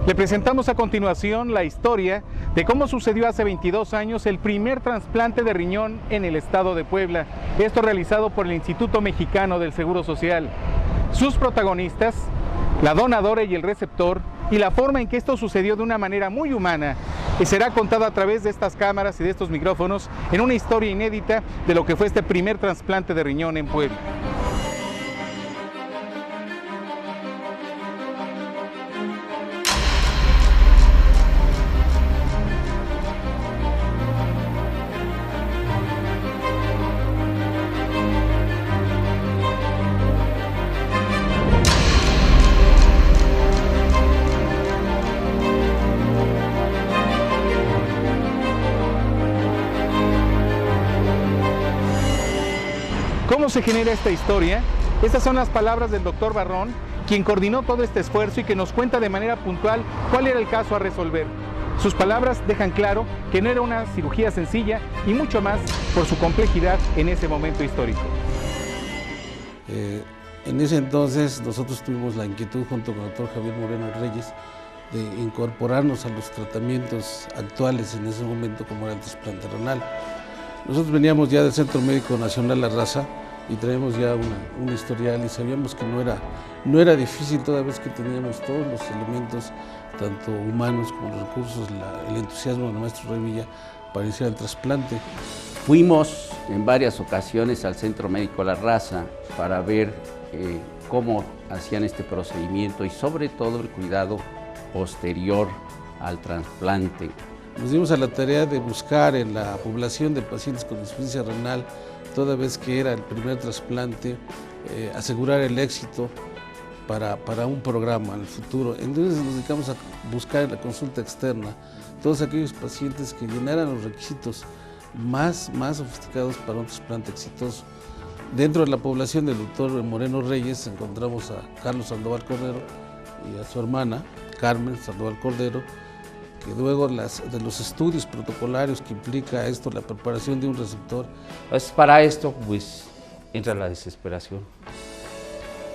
Le presentamos a continuación la historia de cómo sucedió hace 22 años el primer trasplante de riñón en el estado de Puebla, esto realizado por el Instituto Mexicano del Seguro Social. Sus protagonistas, la donadora y el receptor, y la forma en que esto sucedió de una manera muy humana, y será contada a través de estas cámaras y de estos micrófonos en una historia inédita de lo que fue este primer trasplante de riñón en Puebla. ¿Cómo se genera esta historia? Estas son las palabras del doctor Barrón, quien coordinó todo este esfuerzo y que nos cuenta de manera puntual cuál era el caso a resolver. Sus palabras dejan claro que no era una cirugía sencilla y mucho más por su complejidad en ese momento histórico. En ese entonces nosotros tuvimos la inquietud junto con el doctor Javier Moreno Reyes de incorporarnos a los tratamientos actuales en ese momento como era el trasplante renal. Nosotros veníamos ya del Centro Médico Nacional La Raza y traíamos ya un historial y sabíamos que no era difícil toda vez que teníamos todos los elementos, tanto humanos como los recursos, el entusiasmo del maestro Revilla para iniciar el trasplante. Fuimos en varias ocasiones al Centro Médico La Raza para ver cómo hacían este procedimiento y sobre todo el cuidado posterior al trasplante. Nos dimos a la tarea de buscar en la población de pacientes con insuficiencia renal, toda vez que era el primer trasplante, asegurar el éxito para un programa en el futuro. Entonces nos dedicamos a buscar en la consulta externa todos aquellos pacientes que llenaran los requisitos más sofisticados para un trasplante exitoso. Dentro de la población del doctor Moreno Reyes encontramos a Carlos Sandoval Cordero y a su hermana, Carmen Sandoval Cordero, que luego de los estudios protocolarios que implica esto, la preparación de un receptor. Pues para esto pues entra la desesperación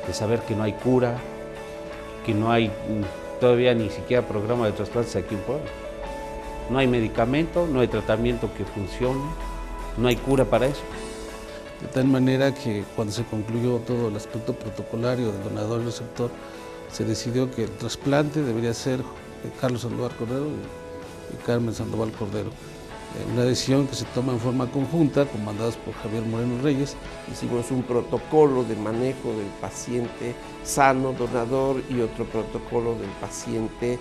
de saber que no hay cura, que no hay todavía ni siquiera programa de trasplantes aquí en Puebla. No hay medicamento, no hay tratamiento que funcione, no hay cura para eso. De tal manera que cuando se concluyó todo el aspecto protocolario del donador y receptor, se decidió que el trasplante debería ser Carlos Sandoval Cordero y Carmen Sandoval Cordero. Una decisión que se toma en forma conjunta, comandadas por Javier Moreno Reyes. Hicimos un protocolo de manejo del paciente sano, donador, y otro protocolo del paciente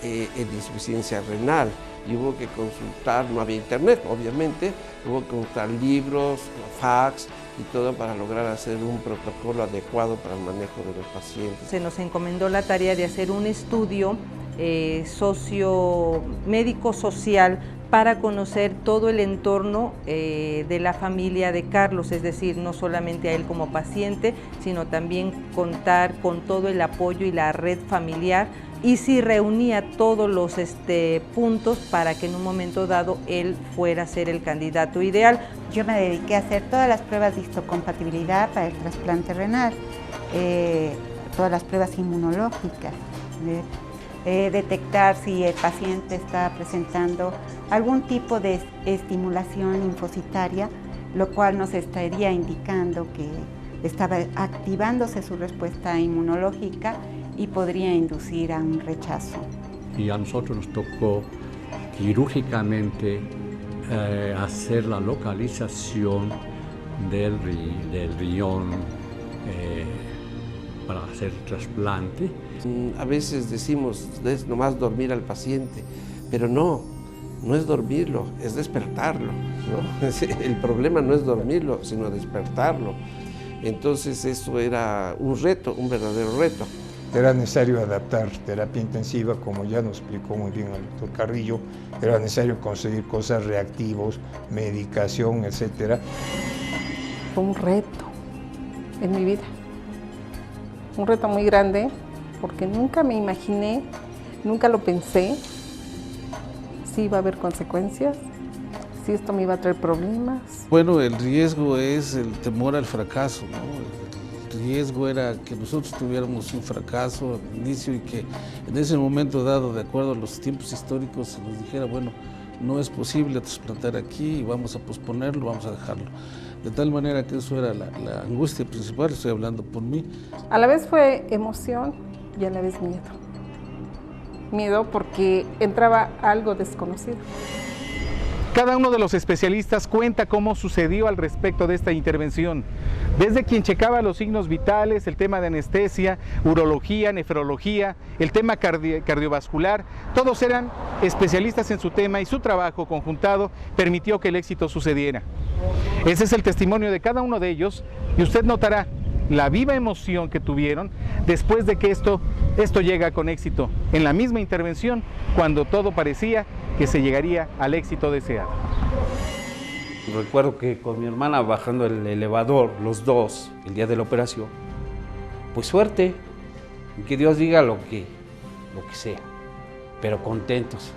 en insuficiencia renal. Y hubo que consultar, no había internet obviamente, hubo que consultar libros, fax y todo para lograr hacer un protocolo adecuado para el manejo de los pacientes. Se nos encomendó la tarea de hacer un estudio médico-social para conocer todo el entorno de la familia de Carlos, es decir, no solamente a él como paciente, sino también contar con todo el apoyo y la red familiar, y si reunía todos los puntos para que en un momento dado él fuera a ser el candidato ideal. Yo me dediqué a hacer todas las pruebas de histocompatibilidad para el trasplante renal, todas las pruebas inmunológicas, detectar si el paciente está presentando algún tipo de estimulación linfocitaria, lo cual nos estaría indicando que estaba activándose su respuesta inmunológica y podría inducir a un rechazo. Y a nosotros nos tocó quirúrgicamente hacer la localización del riñón para hacer el trasplante. A veces decimos, es nomás dormir al paciente, pero no es dormirlo, es despertarlo, ¿no? El problema no es dormirlo, sino despertarlo. Entonces eso era un reto, un verdadero reto. Era necesario adaptar terapia intensiva, como ya nos explicó muy bien el doctor Carrillo, era necesario conseguir cosas reactivos, medicación, etc. Fue un reto en mi vida, un reto muy grande, porque nunca me imaginé, nunca lo pensé, si iba a haber consecuencias, si esto me iba a traer problemas. Bueno, el riesgo es el temor al fracaso, ¿no? El riesgo era que nosotros tuviéramos un fracaso al inicio y que en ese momento dado, de acuerdo a los tiempos históricos, se nos dijera, bueno, no es posible trasplantar aquí y vamos a posponerlo, vamos a dejarlo. De tal manera que eso era la angustia principal, estoy hablando por mí. A la vez fue emoción y a la vez miedo. Miedo porque entraba algo desconocido. Cada uno de los especialistas cuenta cómo sucedió al respecto de esta intervención. Desde quien checaba los signos vitales, el tema de anestesia, urología, nefrología, el tema cardiovascular, todos eran especialistas en su tema y su trabajo conjuntado permitió que el éxito sucediera. Ese es el testimonio de cada uno de ellos y usted notará la viva emoción que tuvieron después de que esto llega con éxito, en la misma intervención, cuando todo parecía que se llegaría al éxito deseado. Recuerdo que con mi hermana bajando el elevador, los dos, el día de la operación, pues suerte, y que Dios diga lo que sea, pero contentos.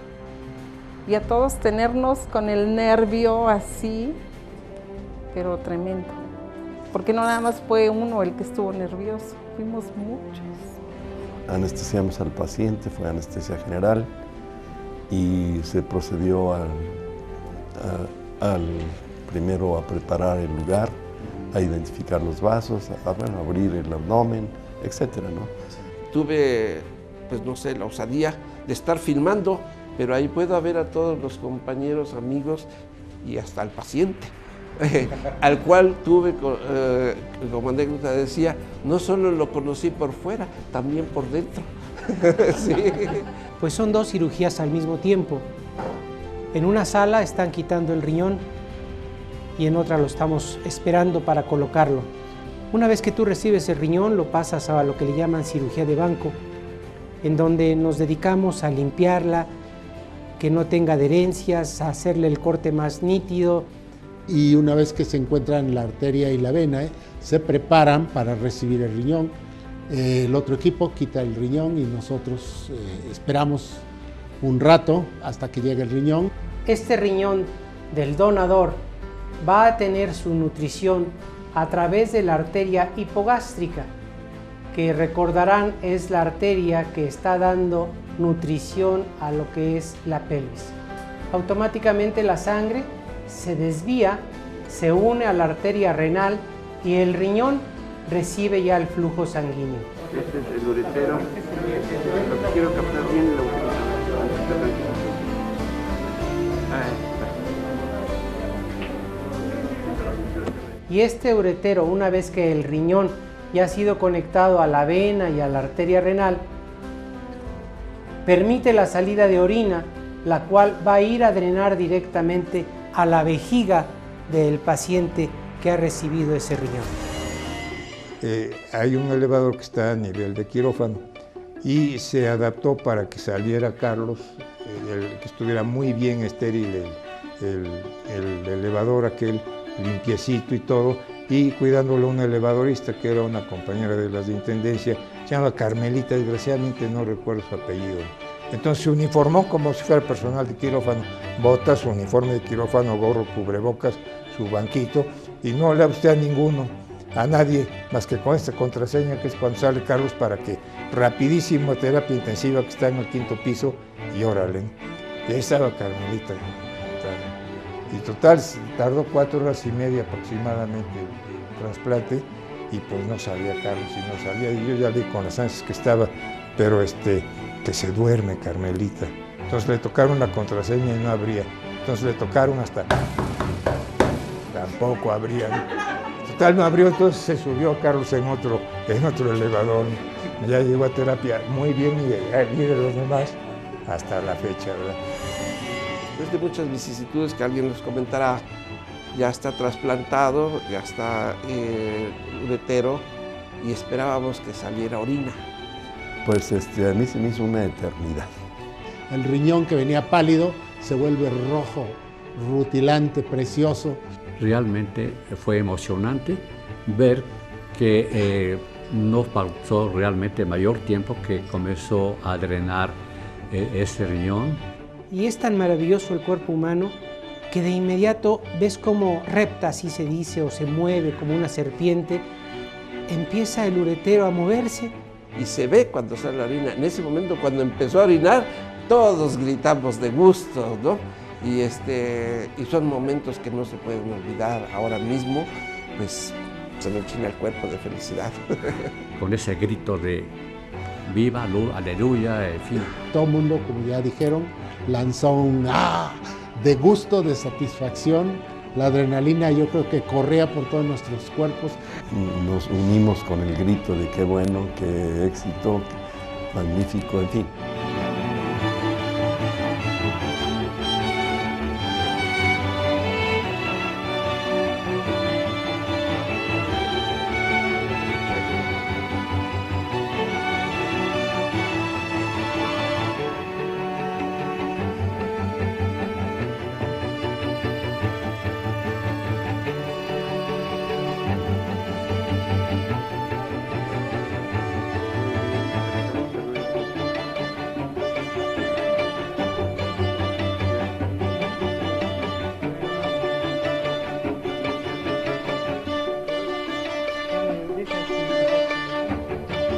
Y a todos tenernos con el nervio así, pero tremendo. Porque no nada más fue uno el que estuvo nervioso, fuimos muchos. Anestesiamos al paciente, fue anestesia general y se procedió primero a preparar el lugar, a identificar los vasos, a abrir el abdomen, etcétera, ¿no? Tuve, pues no sé, la osadía de estar filmando, pero ahí puedo ver a todos los compañeros, amigos y hasta al paciente. Al cual tuve, como anécdota decía, no solo lo conocí por fuera, también por dentro. Sí. Pues son dos cirugías al mismo tiempo. En una sala están quitando el riñón y en otra lo estamos esperando para colocarlo. Una vez que tú recibes el riñón, lo pasas a lo que le llaman cirugía de banco, en donde nos dedicamos a limpiarla, que no tenga adherencias, a hacerle el corte más nítido. Y una vez que se encuentran la arteria y la vena, se preparan para recibir el riñón. El otro equipo quita el riñón y nosotros esperamos un rato hasta que llegue el riñón. Este riñón del donador va a tener su nutrición a través de la arteria hipogástrica, que recordarán es la arteria que está dando nutrición a lo que es la pelvis. Automáticamente la sangre se desvía, se une a la arteria renal y el riñón recibe ya el flujo sanguíneo. Este es el uretero. Quiero captar bien la utilización. Y este uretero, una vez que el riñón ya ha sido conectado a la vena y a la arteria renal, permite la salida de orina, la cual va a ir a drenar directamente a la vejiga del paciente que ha recibido ese riñón. Hay un elevador que está a nivel de quirófano y se adaptó para que saliera Carlos, que estuviera muy bien estéril el elevador aquel, limpiecito y todo, y cuidándolo un elevadorista que era una compañera de las de Intendencia, se llama Carmelita, desgraciadamente no recuerdo su apellido. Entonces se uniformó como si fuera personal de quirófano, botas, su uniforme de quirófano, gorro, cubrebocas, su banquito, y no le usted a ninguno, a nadie, más que con esta contraseña que es cuando sale Carlos para que rapidísimo terapia intensiva que está en el 5º piso y órale. Y ahí estaba Carmelita. Y total, tardó 4 horas y media aproximadamente el trasplante y pues no salía Carlos y no salía. Y yo ya vi con las ansias que estaba, pero que se duerme Carmelita. Entonces le tocaron la contraseña y no abría. Entonces le tocaron hasta... Tampoco abría. Total, no abrió, entonces se subió Carlos en otro elevador. Ya llegó a terapia muy bien y de los demás hasta la fecha, ¿verdad? Después de muchas vicisitudes que alguien nos comentará, ya está trasplantado, ya está uretero y esperábamos que saliera orina. Pues a mí se me hizo una eternidad. El riñón que venía pálido se vuelve rojo, rutilante, precioso. Realmente fue emocionante ver que no pasó realmente mayor tiempo que comenzó a drenar ese riñón. Y es tan maravilloso el cuerpo humano que de inmediato ves cómo repta, así se dice, o se mueve como una serpiente, empieza el uretero a moverse. Y se ve cuando sale la orina. En ese momento, cuando empezó a orinar, todos gritamos de gusto, ¿no? Y son momentos que no se pueden olvidar. Ahora mismo, pues, se me enchina el cuerpo de felicidad. Con ese grito de viva, aleluya, en fin. Todo el mundo, como ya dijeron, lanzó un ¡ah! De gusto, de satisfacción. La adrenalina yo creo que corría por todos nuestros cuerpos. Nos unimos con el grito de qué bueno, qué éxito, magnífico, en fin.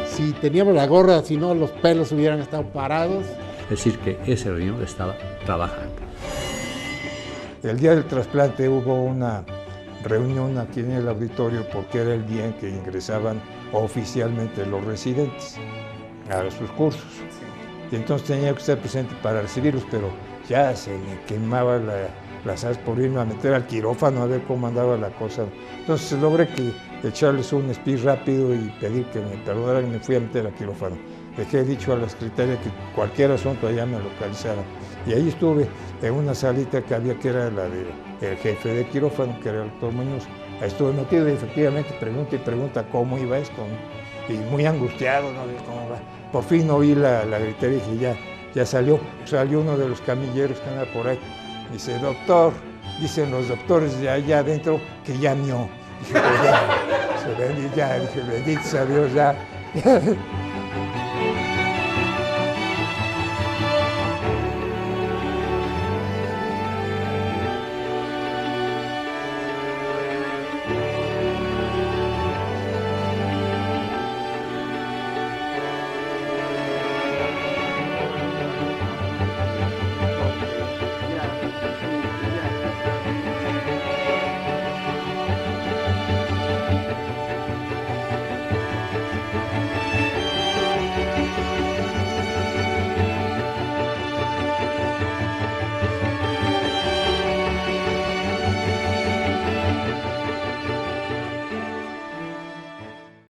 Si teníamos la gorra, si no, los pelos hubieran estado parados. Es decir, que ese riñón estaba trabajando. El día del trasplante hubo una reunión aquí en el auditorio porque era el día en que ingresaban oficialmente los residentes a sus cursos. Y entonces tenía que estar presente para recibirlos, pero ya se me quemaba las asas por irme a meter al quirófano a ver cómo andaba la cosa. Entonces logré echarles un speech rápido y pedir que me perdonaran y me fui a meter al quirófano. Dejé dicho a la secretaria que cualquier asunto allá me localizara. Y ahí estuve en una salita que había, que era la del jefe de quirófano, que era el doctor Muñoz. Ahí estuve metido y efectivamente pregunta y pregunta cómo iba esto, ¿no? Y muy angustiado, ¿no? ¿Cómo va? Por fin oí la gritería y dije, ya salió. Salió uno de los camilleros que anda por ahí. Dice, doctor, dicen los doctores de allá adentro que ya mió. Dije, pues ya, dije, bendito sea Dios, ya.